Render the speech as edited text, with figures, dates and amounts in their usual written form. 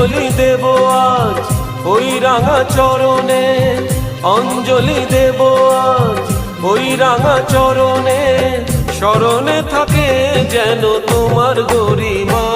অঞ্জলি দেব আজ ওই রাঙা চরণে, অঞ্জলি দেব আজ ওই রাঙা চরণে। স্মরণে থাকে যেন তোমার গরিমা।